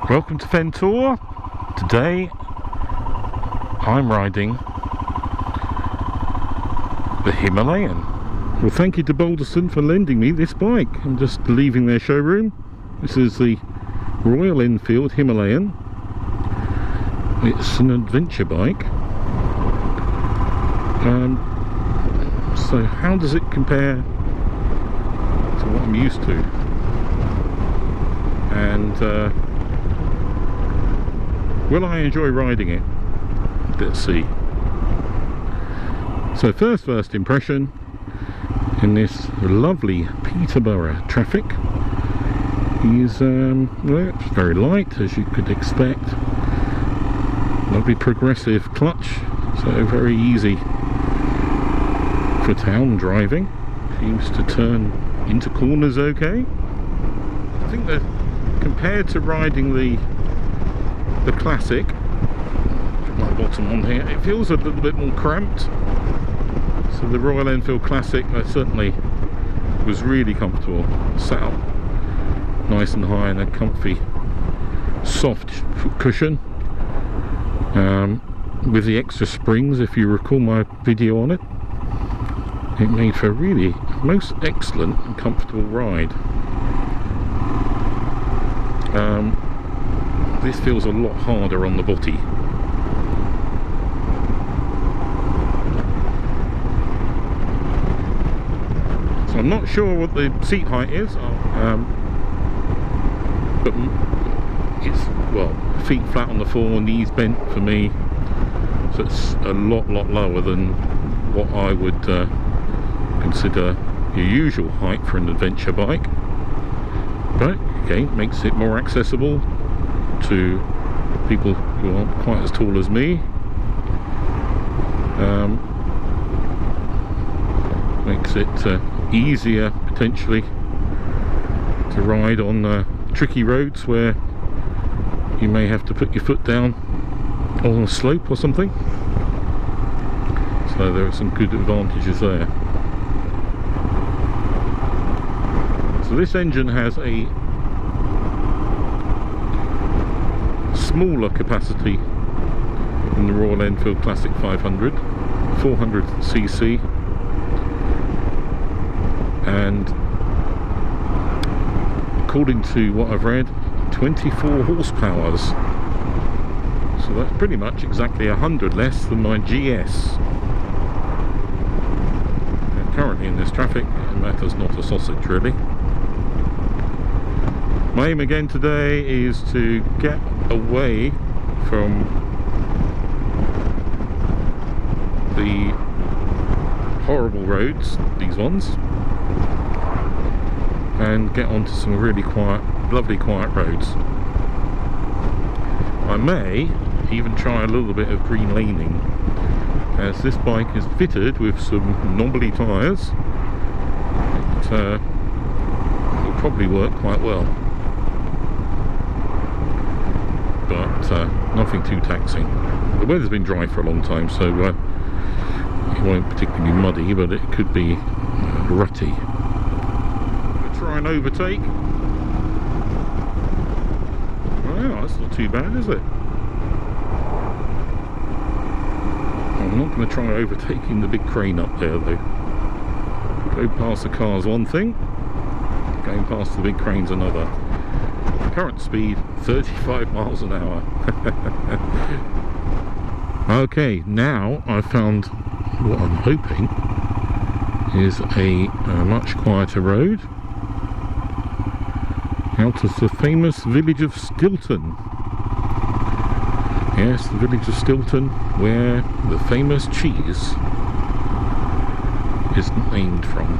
Welcome to Ventour. Today I'm riding the Himalayan. Well, thank you to Balderson for lending me this bike. I'm just leaving their showroom. This is the Royal Enfield Himalayan. It's an adventure bike. So how does it compare to what I'm used to? And will I enjoy riding it? Let's see. So first impression in this lovely Peterborough traffic is well, it's very light, as you could expect. Lovely progressive clutch, so very easy for town driving. Seems to turn into corners okay. I think that compared to riding the Classic, my bottom on here, it feels a little bit more cramped. So the Royal Enfield Classic, I certainly was really comfortable. Sat up nice and high in a comfy, soft foot cushion. With the extra springs, if you recall my video on it, it made for a really most excellent and comfortable ride. This feels a lot harder on the body. So I'm not sure what the seat height is, but it's, well, feet flat on the floor, knees bent for me, so it's a lot lower than what I would consider your usual height for an adventure bike. But again, makes it more accessible to people who aren't quite as tall as me. Makes it easier potentially to ride on tricky roads where you may have to put your foot down on a slope or something. So there are some good advantages there. So this engine has a smaller capacity than the Royal Enfield Classic 500, 400cc, and according to what I've read, 24 horsepower. So that's pretty much exactly 100 less than my GS. And currently in this traffic, it matters not a sausage really. My aim again today is to get away from the horrible roads, these ones, and get onto some really quiet, lovely quiet roads. I may even try a little bit of green laning, as this bike is fitted with some knobbly tyres. It will probably work quite well. But nothing too taxing. The weather's been dry for a long time, so it won't particularly be muddy, but it could be rutty. I'll try and overtake. Well, that's not too bad, is it? I'm not going to try overtaking the big crane up there though. Go past the car's one thing, going past the big crane's another. Current speed 35 miles an hour. Okay, now I've found what I'm hoping is a much quieter road out of the famous village of Stilton. Yes, the village of Stilton, where the famous cheese is named from.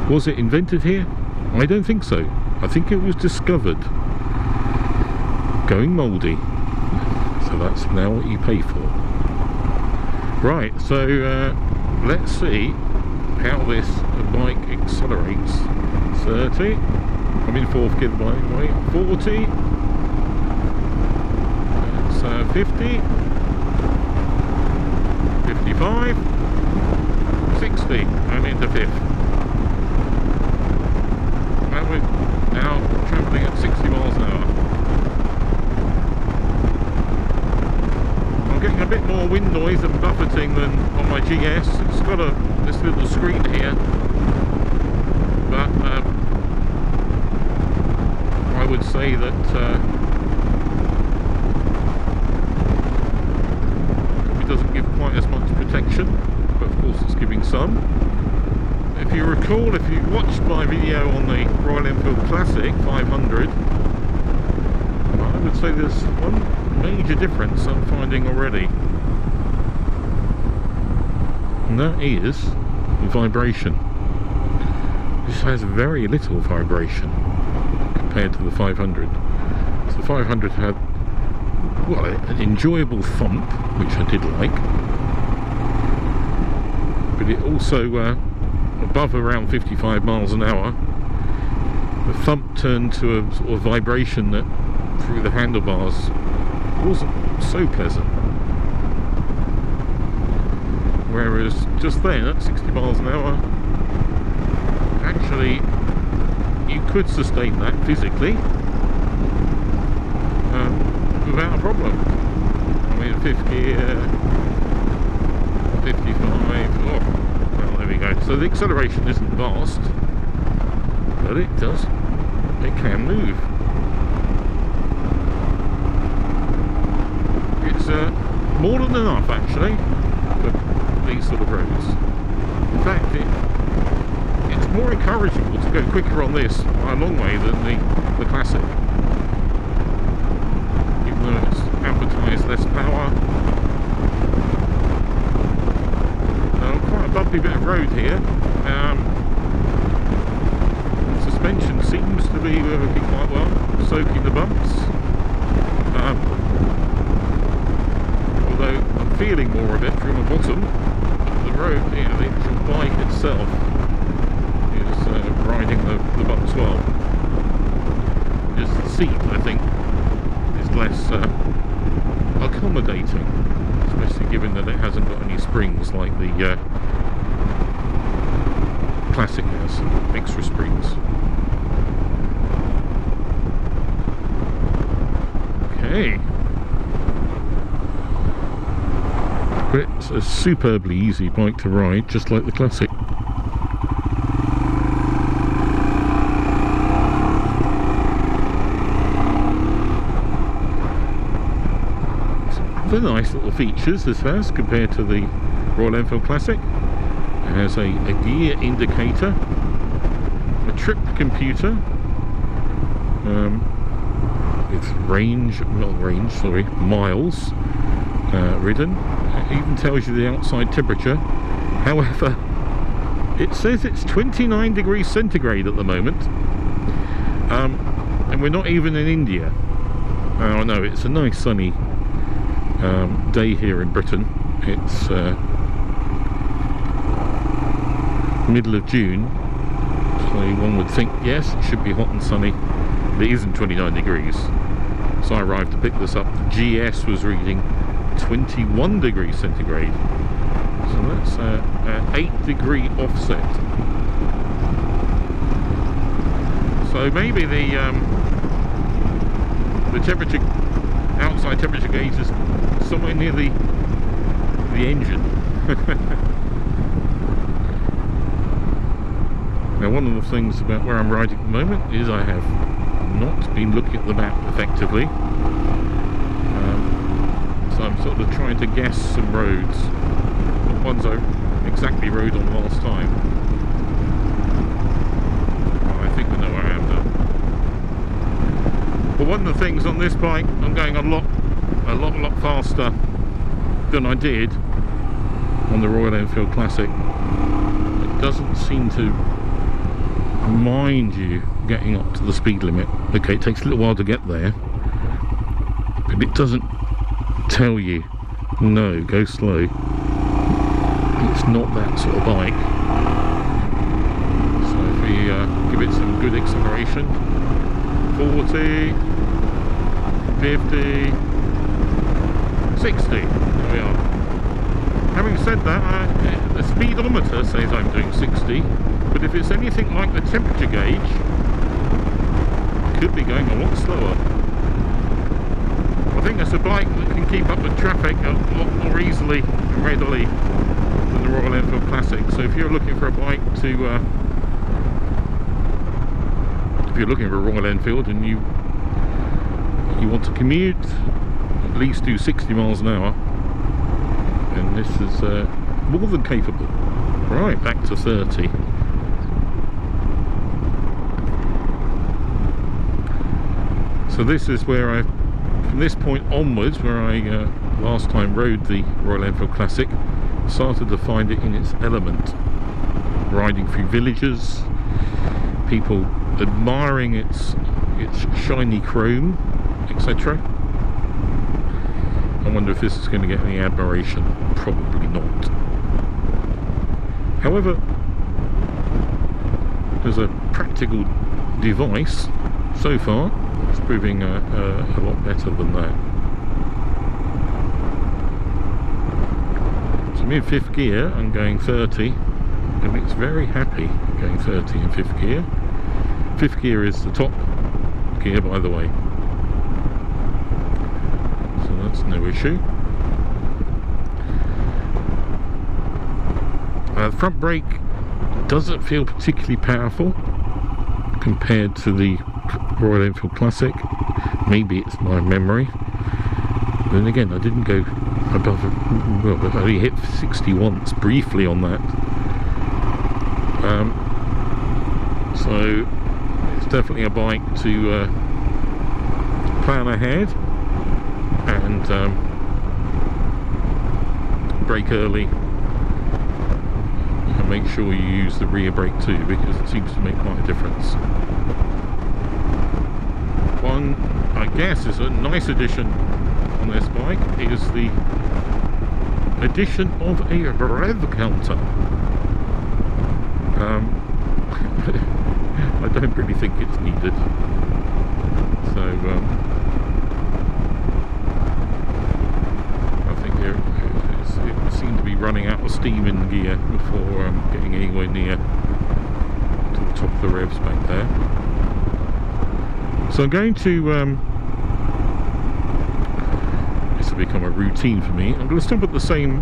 Was it invented here? I don't think so. I think it was discovered going mouldy. So that's now what you pay for. Right, so let's see how this bike accelerates. 30. I'm in fourth gear by the way. 40. That's 50. 55. 60. I'm into fifth. Now noise and buffeting than on my GS. It's got this little screen here, but I would say that it doesn't give quite as much protection, but of course it's giving some. If you recall, if you watched my video on the Royal Enfield Classic 500, I would say there's one major difference I'm finding already, and that is vibration. This has very little vibration compared to the 500. So the 500 had, well, an enjoyable thump, which I did like, but it also, above around 55 miles an hour, the thump turned to a sort of vibration that through the handlebars wasn't so pleasant. Whereas just then, at 60 miles an hour, actually you could sustain that physically without a problem. I mean, 50, 55, oh, well, there we go. So the acceleration isn't vast, but it can move. It's more than enough actually for these sort of roads. In fact, it's more encourageable to go quicker on this by a long way than the Classic, even though it's advertised less power. Quite a bumpy bit of road here. Suspension seems to be working quite well, soaking the bumps. Although I'm feeling more of it from the bottom, the road, the actual bike itself is riding the bumps well. Just the seat, I think, is less accommodating, especially given that it hasn't got any springs like the Classic has, extra springs. Okay. But it's a superbly easy bike to ride, just like the Classic. Some other nice little features this has compared to the Royal Enfield Classic. It has a gear indicator, a trip computer, it's miles ridden. It even tells you the outside temperature. However, it says it's 29 degrees centigrade at the moment, and we're not even in India. Oh no, it's a nice sunny day here in Britain. It's middle of June, so one would think yes, it should be hot and sunny, but it isn't 29 degrees. So I arrived to pick this up. The GS was reading 21 degrees centigrade, so that's an 8-degree offset. So maybe the temperature, outside temperature gauge is somewhere near the engine. Now, one of the things about where I'm riding at the moment is I have not been looking at the map effectively. So I'm sort of trying to guess some roads, the ones I exactly rode on last time. Well, I think I know where I am now. But one of the things on this bike, I'm going a lot faster than I did on the Royal Enfield Classic. It doesn't seem to mind you getting up to the speed limit. Okay, it takes a little while to get there, but it doesn't tell you, no, go slow. It's not that sort of bike. So if we give it some good acceleration, 40, 50, 60, there we are. Having said that, the speedometer says I'm doing 60, but if it's anything like the temperature gauge, I could be going a lot slower. I think it's a bike that can keep up with traffic a lot more easily and readily than the Royal Enfield Classic. So if you're looking for a bike to if you're looking for a Royal Enfield and you want to commute, at least do 60 miles an hour, and this is more than capable. Right, back to 30. So this is where from this point onwards, where I last time rode the Royal Enfield Classic, started to find it in its element. Riding through villages, people admiring its shiny chrome, etc. I wonder if this is going to get any admiration. Probably not. However, there's a practical device so far. It's proving a lot better than that. So I'm in 5th gear and going 30, and it's very happy going 30 in 5th gear. 5th gear is the top gear, by the way, so that's no issue. The front brake doesn't feel particularly powerful compared to the Royal Enfield Classic. Maybe it's my memory. Then again, I didn't go above, well, I only hit 60 once, briefly on that. So it's definitely a bike to plan ahead and brake early, and make sure you use the rear brake too, because it seems to make quite a difference. One, I guess, is a nice addition on this bike is the addition of a rev counter. I don't really think it's needed. So I think it seemed to be running out of steam in gear before getting anywhere near to the top of the revs back there. So I'm going to, this will become a routine for me, I'm going to stop at the same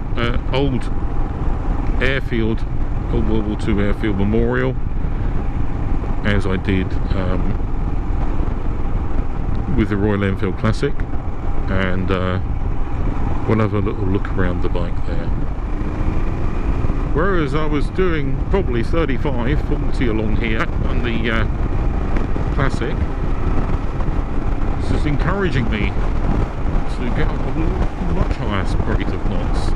old airfield, Old World War II airfield memorial, as I did with the Royal Enfield Classic, and we'll have a little look around the bike there. Whereas I was doing probably 35, 40 along here on the Classic, this is encouraging me to get up a much higher rate of knots.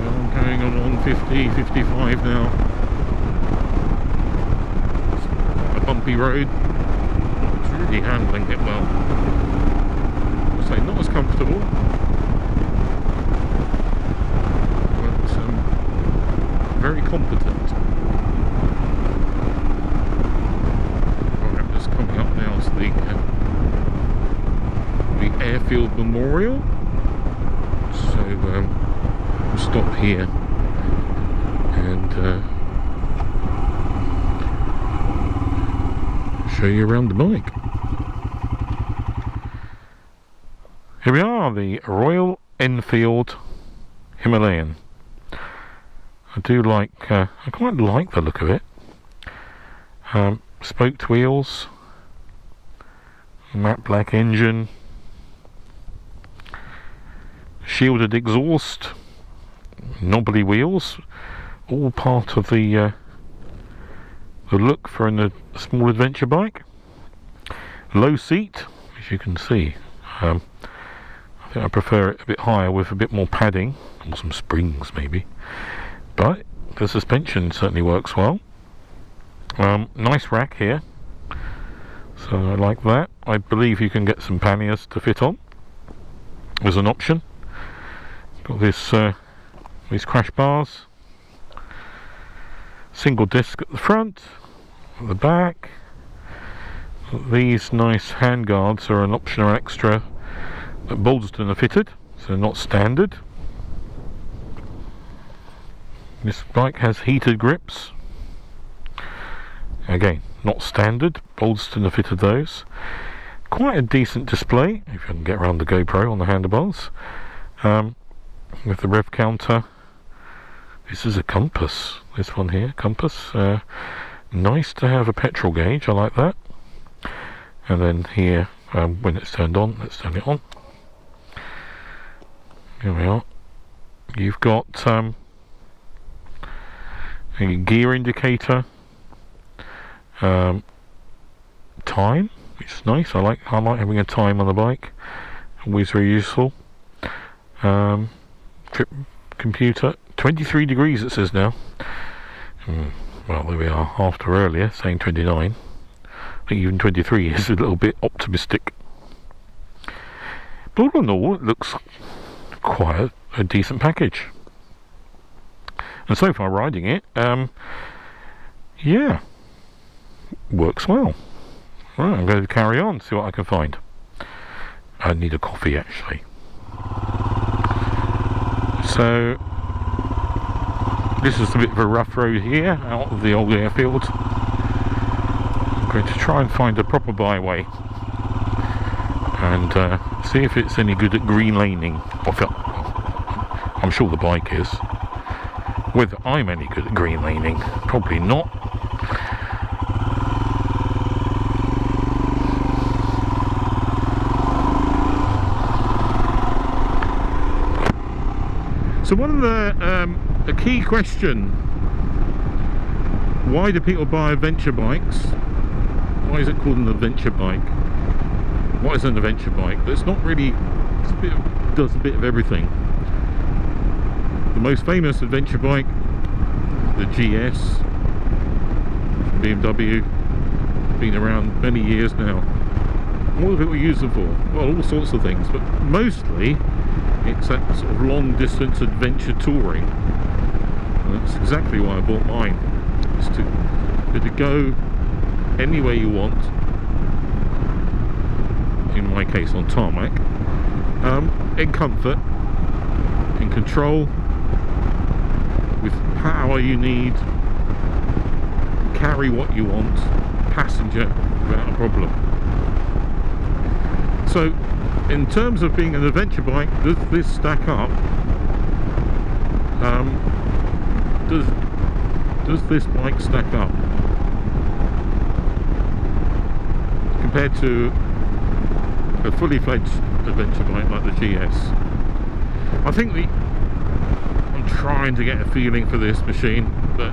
I'm going along 50, 55 now. It's a bumpy road. It's really handling it well. I'll say not as comfortable, but very competent. Right, I'm just coming up now to the airfield memorial. So we'll stop here and show you around the bike. Here we are, the Royal Enfield Himalayan. I do like, I quite like the look of it. Spoked wheels, matte black engine, shielded exhaust, knobbly wheels, all part of the look for a small adventure bike. Low seat, as you can see. I think I prefer it a bit higher with a bit more padding, or some springs maybe, but the suspension certainly works well. Nice rack here, so I like that. I believe you can get some panniers to fit on as an option. Got this these crash bars, single disc at the front, at the back. These nice hand guards are an optional extra that Balderson are fitted, so not standard. This bike has heated grips, again not standard, Balderson have fitted those. quite a decent display, if you can get around the GoPro on the handlebars, with the rev counter. This is a compass, this one here, compass. Nice to have a petrol gauge, I like that. And then here, when it's turned on, let's turn it on. Here we are. You've got a gear indicator, time, which is nice. I like having a time on the bike, always very useful. Trip computer, 23 degrees it says now. Well, there we are, after earlier saying 29. I think even 23 is a little bit optimistic. But all in all, it looks quite a decent package. And so far riding it, yeah, works well. Right, I'm going to carry on, see what I can find. I need a coffee actually. So, this is a bit of a rough road here, out of the old airfield. I'm going to try and find a proper byway and see if it's any good at green laning. I'm sure the bike is. Whether I'm any good at green laning, probably not. So one of the key question, why do people buy adventure bikes? Why is it called an adventure bike? What is an adventure bike? It's not really, does a bit of everything. The most famous adventure bike, the GS from BMW, been around many years now. What do people use them for? Well, all sorts of things, but mostly it's that sort of long distance adventure touring. And that's exactly why I bought mine. It's to go anywhere you want, in my case on tarmac, in comfort, in control, with power you need, carry what you want, passenger without a problem. So in terms of being an adventure bike, does this stack up? Does this bike stack up compared to a fully fledged adventure bike like the GS? I think I'm trying to get a feeling for this machine, but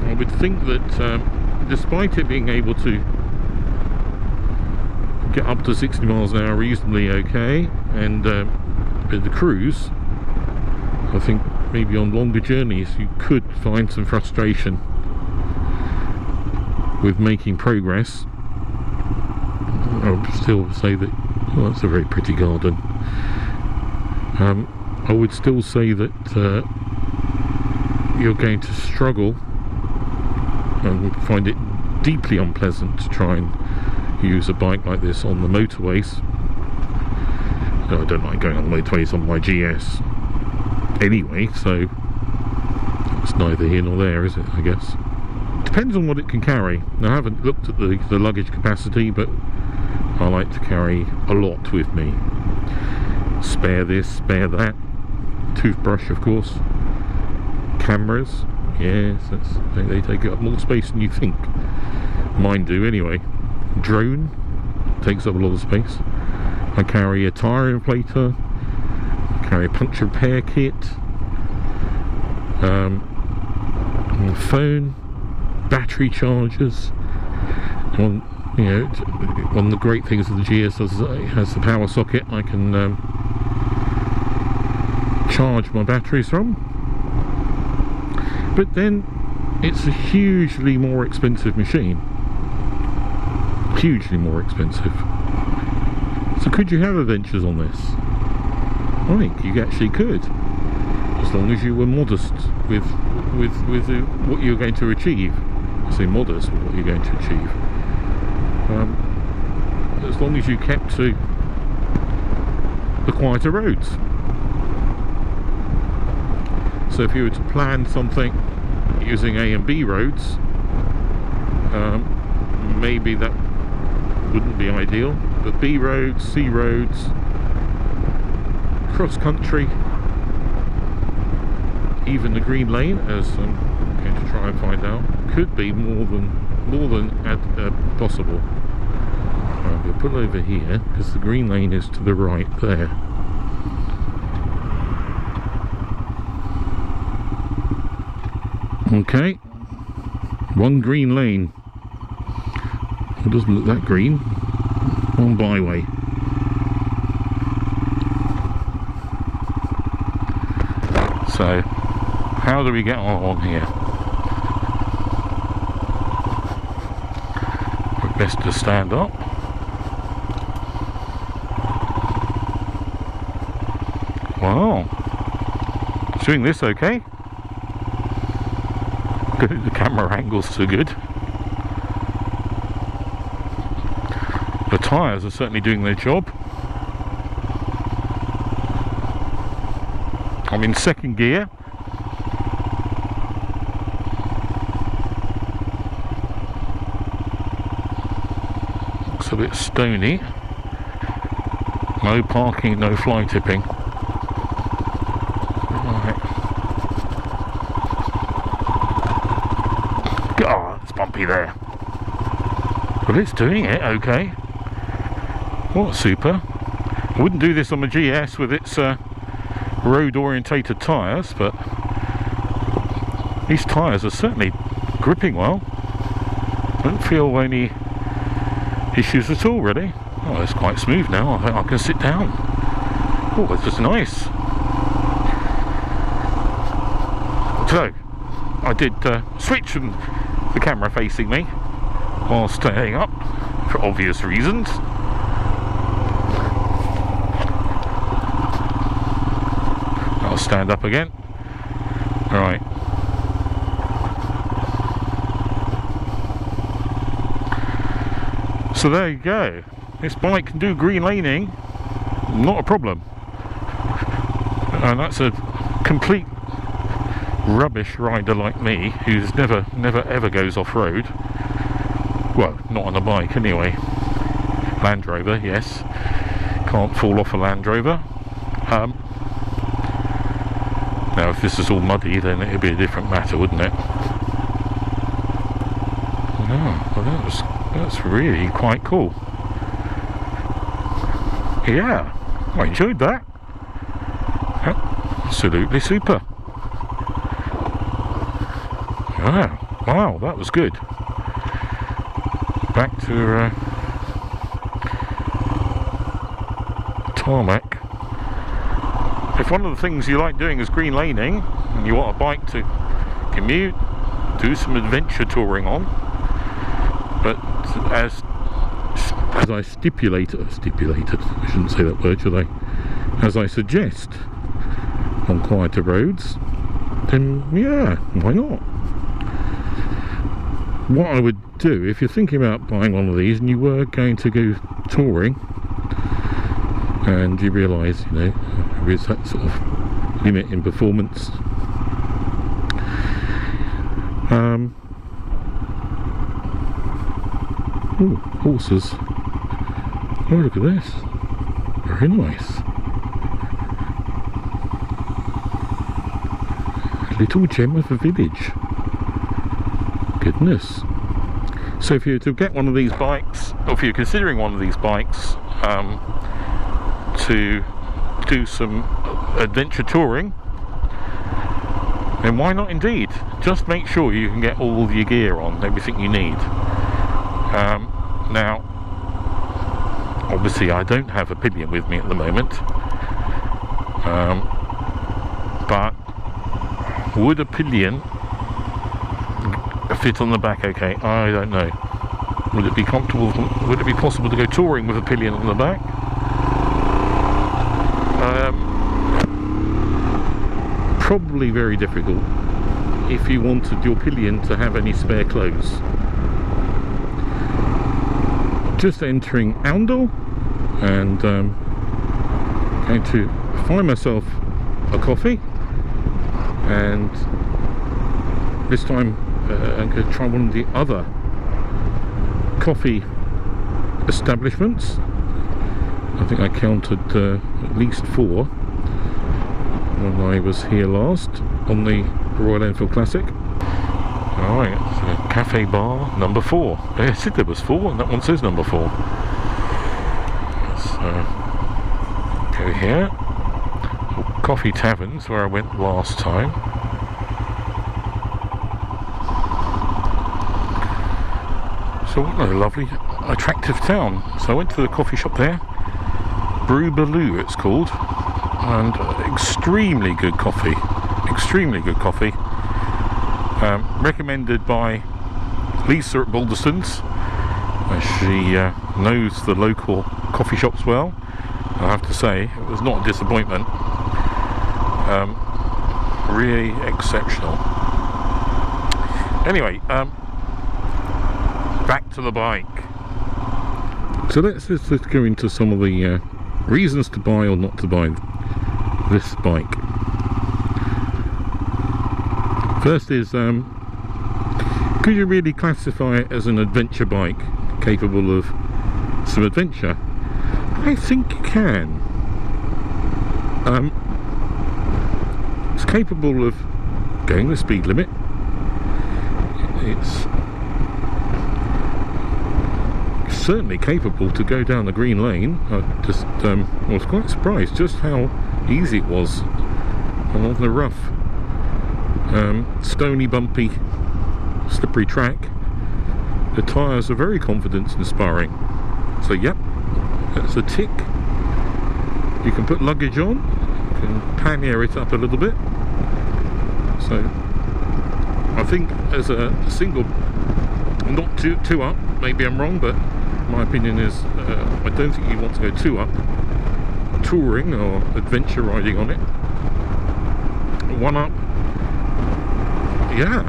I would think that despite it being able to get up to 60 miles an hour reasonably okay, and with the cruise, I think maybe on longer journeys you could find some frustration with making progress. I would still say that, well, that's a very pretty garden. I would still say that you're going to struggle and find it deeply unpleasant to try and use a bike like this on the motorways. I don't like going on the motorways on my GS anyway, so it's neither here nor there, is it, I guess. Depends on what it can carry. Now, I haven't looked at the luggage capacity, but I like to carry a lot with me. Spare this, spare that. Toothbrush, of course. Cameras, yes, they take up more space than you think. Mine do anyway. Drone takes up a lot of space. I carry a tyre inflator, carry a puncture repair kit, phone, battery chargers. One of the great things of the GS is it has the power socket I can charge my batteries from. But then it's a hugely more expensive machine. Hugely more expensive. So could you have adventures on this? I think you actually could, as long as you were modest with what you're going to achieve. I say modest with what you're going to achieve. As long as you kept to the quieter roads. So if you were to plan something using A and B roads, maybe that wouldn't be ideal, but B roads, C roads, cross country, even the green lane, as I'm going to try and find out, could be more than possible. I'm going to pull over here because the green lane is to the right there. Okay, one green lane. It doesn't look that green. One byway. So, how do we get on here? Best to stand up. Wow. Doing this okay? Good, the camera angle's too good. The tyres are certainly doing their job. I'm in second gear. Looks a bit stony. No parking, no fly tipping. Right. God, it's bumpy there. But it's doing it okay. What super. I wouldn't do this on the GS with its road orientated tyres, but these tyres are certainly gripping well. Don't feel any issues at all really. Oh, it's quite smooth now. I can sit down. Oh, it's just nice. So I did switch from the camera facing me while staying up for obvious reasons. I'll stand up again. Right. So there you go. This bike can do green laning, not a problem. And that's a complete rubbish rider like me, who's never ever goes off-road. Well, not on a bike anyway. Land Rover, yes. Can't fall off a Land Rover. Now if this is all muddy, then it'd be a different matter, wouldn't it? Oh, well that's really quite cool. Yeah, I enjoyed that. Absolutely super. Wow, that was good. Back to tarmac. If one of the things you like doing is green laning, and you want a bike to commute, do some adventure touring on, but as I stipulated, I shouldn't say that word, should I? As I suggest on quieter roads, then yeah, why not? What I would do, if you're thinking about buying one of these and you were going to go touring, and you realise, you know, there is that sort of limit in performance, ooh, horses. Oh, look at this. Very nice. Little gem of a village. Goodness. So if you're to get one of these bikes, or if you're considering one of these bikes to do some adventure touring, then why not indeed? Just make sure you can get all your gear on, everything you need. Now, obviously I don't have a pillion with me at the moment, but would a pillion fit on the back okay? I don't know. Would it be comfortable, would it be possible to go touring with a pillion on the back? Probably very difficult if you wanted your pillion to have any spare clothes. Just entering Oundle, and going to find myself a coffee, and this time I'm going to try one of the other coffee establishments. I think I counted at least 4 when I was here last on the Royal Enfield Classic. Alright, so cafe bar number 4. I said there was 4 and that one says number 4. Let's go here. Coffee Taverns, where I went last time. So what a lovely, attractive town. So I went to the coffee shop there. Brew Baloo it's called. And extremely good coffee. Extremely good coffee. Recommended by Lisa at Balderson's. She knows the local coffee shops well. I have to say, it was not a disappointment. Really exceptional. Anyway, back to the bike. So let's go into some of the reasons to buy or not to buy this bike. First is, could you really classify it as an adventure bike capable of some adventure? I think you can. It's capable of going the speed limit. It's certainly capable to go down the green lane. I just was quite surprised just how easy it was on the rough, stony, bumpy, slippery track. The tyres are very confidence inspiring. So yep, that's a tick. You can put luggage on, you can pannier it up a little bit. So I think as a single, not too up, maybe I'm wrong, but my opinion is I don't think you want to go too up touring or adventure riding on it. 1 up, yeah.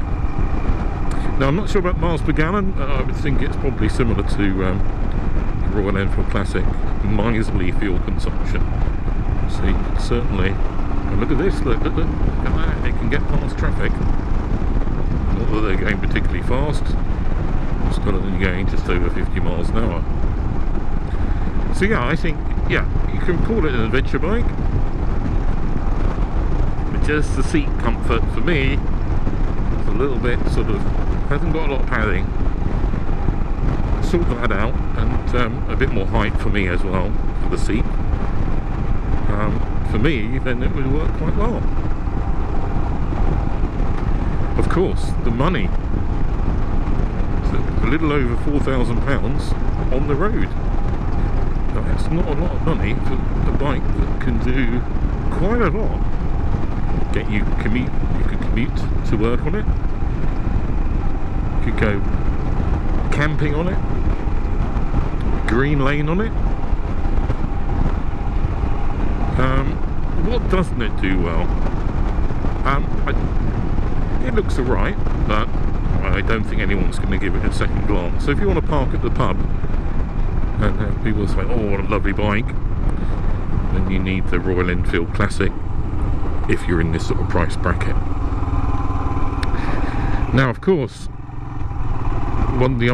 Now I'm not sure about miles per gallon. I would think it's probably similar to Royal Enfield Classic, miserly fuel consumption. So you can certainly, oh, look at this, look at that, it can get past traffic. Not that they're going particularly fast, it's got it going just over 50 miles an hour. So yeah, I think, yeah, you can call it an adventure bike, but just the seat comfort for me is a little bit sort of, hasn't got a lot of padding. Sort that out, and a bit more height for me as well for the seat. For me, then it would work quite well. Of course, the money. It's a little over £4,000 on the road. Now, that's not a lot of money for a bike that can do quite a lot. You could commute to work on it. You could go camping on it. Green lane on it. What doesn't it do well? It looks alright, but I don't think anyone's going to give it a second glance. So if you want to park at the pub and have people say, oh, what a lovely bike, then you need the Royal Enfield Classic if you're in this sort of price bracket. Now, of course, one of the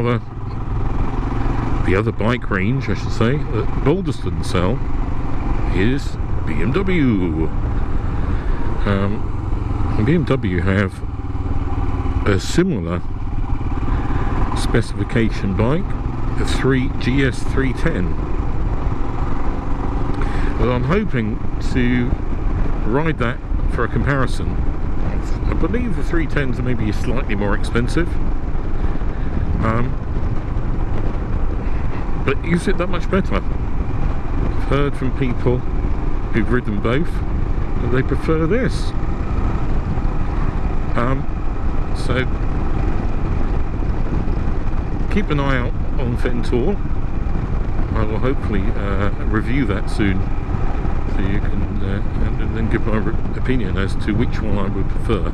other bike range, I should say, that Balderson sell is BMW. BMW have a similar specification bike, a GS310. But I'm hoping to ride that for a comparison. I believe the 310s are maybe slightly more expensive. But is it that much better? I've heard from people who've ridden both that they prefer this. So keep an eye out on Fentor. I will hopefully review that soon, so you can and then give my opinion as to which one I would prefer,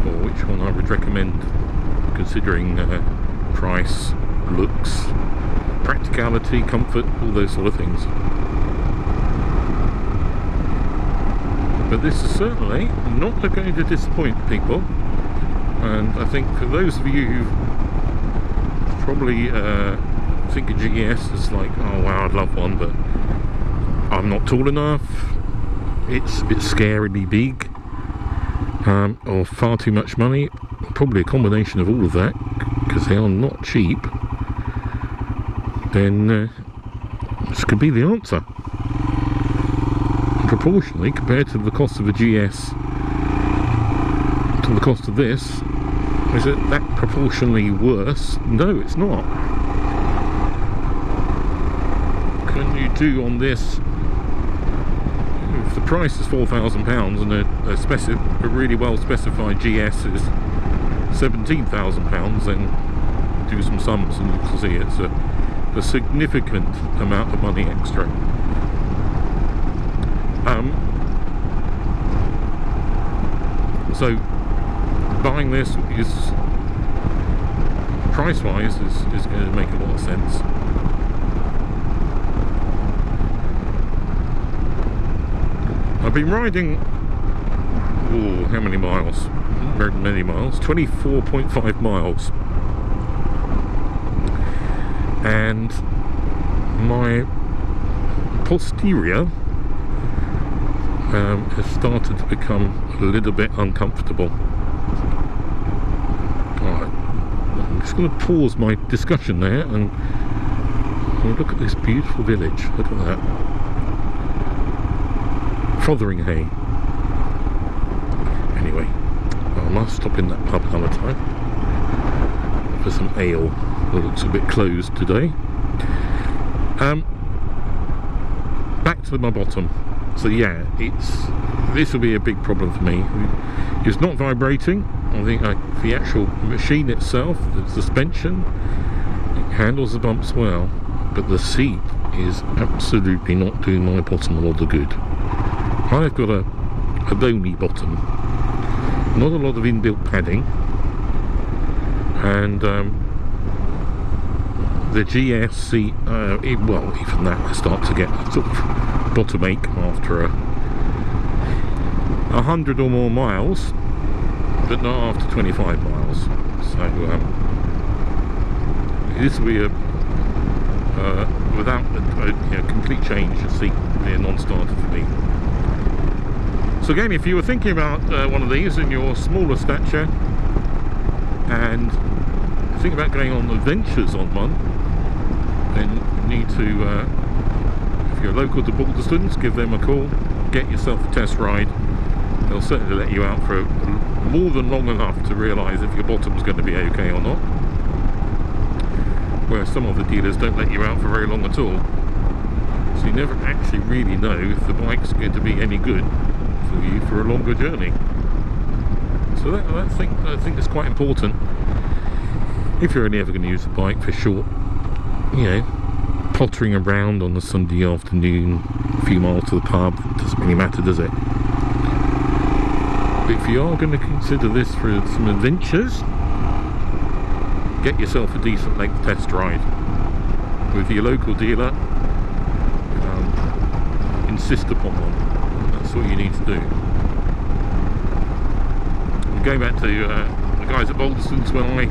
or which one I would recommend, considering price, looks, practicality, comfort, all those sort of things. But this is certainly not going to disappoint people, and I think for those of you who've probably think a GS is like, oh wow, I'd love one, but I'm not tall enough, it's a bit scarily big, or far too much money. Probably a combination of all of that, because they are not cheap. Then this could be the answer. Proportionally, compared to the cost of a GS to the cost of this, is it that proportionally worse? No, it's not. Can you do on this, if the price is £4,000 and a really well specified GS is £17,000, then do some sums and you can see it's a significant amount of money extra. So buying this is, price-wise, is going to make a lot of sense. I've been riding, how many miles? Very many miles, 24.5 miles, and my posterior has started to become a little bit uncomfortable. Alright, I'm just going to pause my discussion there and look at this beautiful village. Look at that. Fotheringhay. Anyway, I must stop in that pub another time for some ale. It looks a bit closed today. Back to my bottom. So yeah, this will be a big problem for me. It's not vibrating. I think the actual machine itself, the suspension, it handles the bumps well, but the seat is absolutely not doing my bottom a lot of good. I've got a bony bottom, not a lot of inbuilt padding, and the GS seat, well, even that I start to get sort of bottom ache after 100 or more miles, but not after 25 miles. So this will be without a complete change of seat, be a non-starter for me. So again, if you were thinking about one of these in your smaller stature and think about going on adventures on one, then you need to, if you're local to Balderson's, give them a call, get yourself a test ride. They'll certainly let you out for more than long enough to realise if your bottom's going to be okay or not, whereas some of the dealers don't let you out for very long at all, so you never actually really know if the bike's going to be any good for you for a longer journey. So I think that's quite important if you're only ever going to use the bike for short, you know, pottering around on a Sunday afternoon, a few miles to the pub. It doesn't really matter, does it? But if you are going to consider this for some adventures, get yourself a decent length test ride with your local dealer. Insist upon one. That's what you need to do. Going back to the guys at Balderson's, when I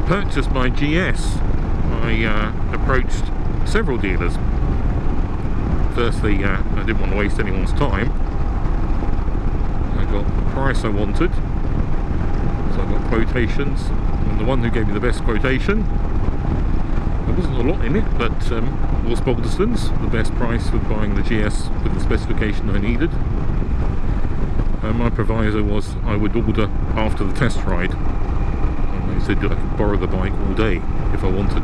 purchased my GS, I approached several dealers. Firstly, I didn't want to waste anyone's time. I got the price I wanted, so I got quotations, and the one who gave me the best quotation, there wasn't a lot in it, but was Balderson's, the best price with buying the GS with the specification I needed. My proviso was I would order after the test ride, and they said that I could borrow the bike all day if I wanted,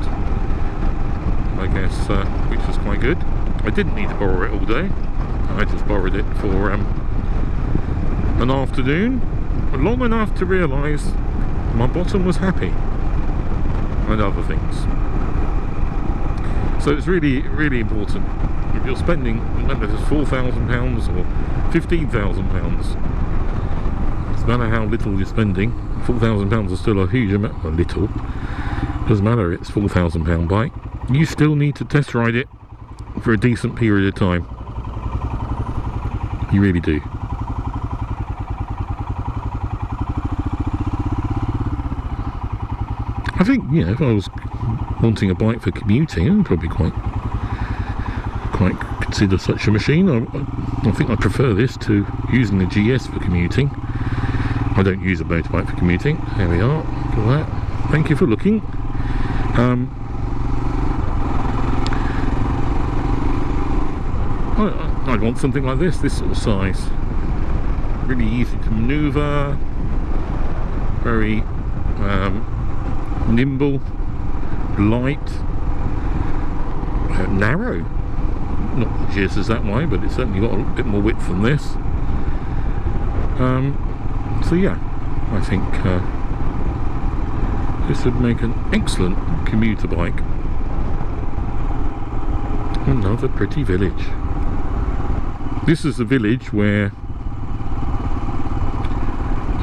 I guess, which was quite good. I didn't need to borrow it all day. I just borrowed it for an afternoon, long enough to realise my bottom was happy, and other things. So it's really, really important. If you're spending, remember, it's £4,000 or £15,000, no matter how little you're spending, £4,000 is still a huge amount. Well, little, doesn't matter, it's £4,000 bike. You still need to test ride it for a decent period of time. You really do. I think, you know, if I was wanting a bike for commuting, I'd probably quite consider such a machine. I think I prefer this to using the GS for commuting. I don't use a motorbike for commuting. There we are. Look at that. Thank you for looking. I'd want something like this sort of size. Really easy to manoeuvre, very nimble, light, narrow. Not the GS is that way, but it's certainly got a bit more width than this. So yeah, I think this would make an excellent commuter bike. Another pretty village. This is the village where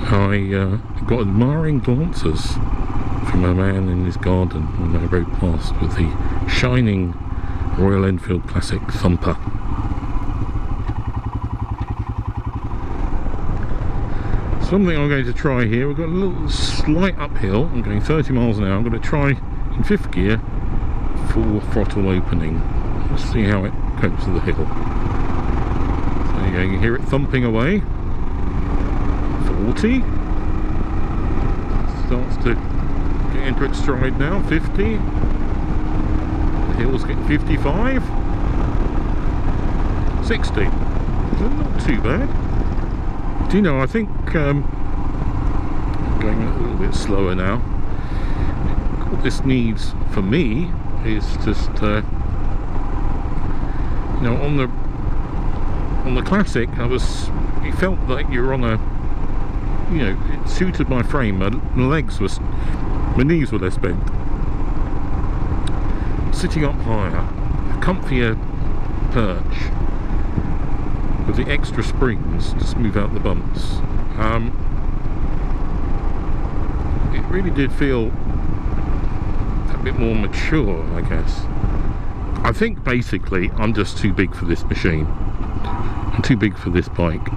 I got admiring glances from a man in his garden when I rode past with the shining Royal Enfield Classic Thumper. Something I'm going to try here, we've got a little slight uphill. I'm going 30 miles an hour. I'm going to try in 5th gear, full throttle opening. Let's see how it copes with the hill. So you can hear it thumping away. 40. Starts to get into its stride now. 50. The hill's getting 55. 60. Not too bad. Do you know, I think going a little bit slower now. What this needs for me is just you know, on the Classic, it felt like you're on a, you know, it suited my frame. My knees were less bent. Sitting up higher, a comfier perch with the extra springs to smooth out the bumps. It really did feel a bit more mature, I guess. I think basically I'm just too big for this machine. I'm too big for this bike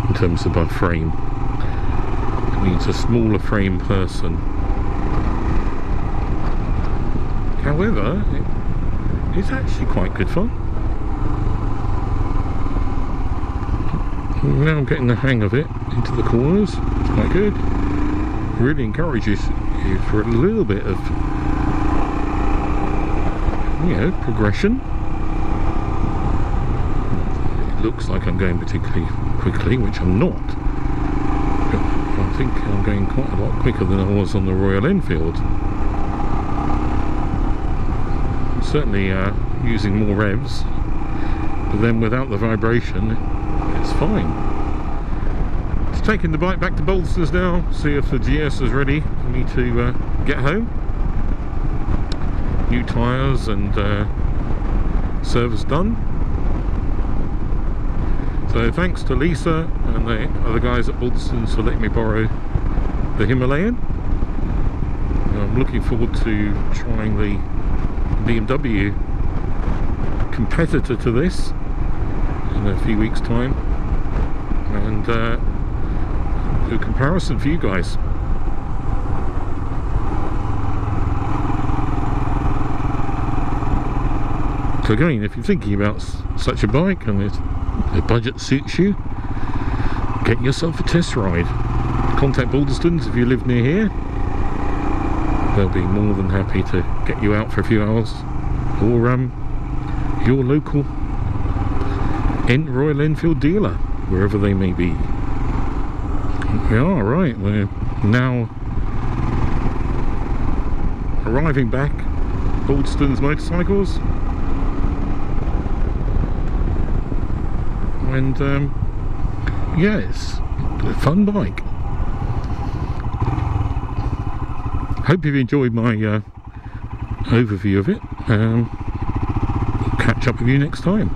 in terms of my frame. It needs a smaller frame person. However, it's actually quite good fun. Now I'm getting the hang of it into the corners. It's quite good. Really encourages you for a little bit of, you know, progression. It looks like I'm going particularly quickly, which I'm not. But I think I'm going quite a lot quicker than I was on the Royal Enfield. I'm certainly using more revs, but then without the vibration, it's fine. Just taking the bike back to Balderson's now, see if the GS is ready for me to get home. New tyres and service done. So thanks to Lisa and the other guys at Balderson's for letting me borrow the Himalayan. I'm looking forward to trying the BMW competitor to this in a few weeks' time, and do a comparison for you guys. So again, if you're thinking about such a bike and the budget suits you, get yourself a test ride. Contact Balderson's if you live near here. They'll be more than happy to get you out for a few hours, or your local Royal Enfield dealer, wherever they may be. We are right. We're now arriving back at Balderson Motorcycles, and yeah, it's a fun bike. Hope you've enjoyed my overview of it. Catch up with you next time.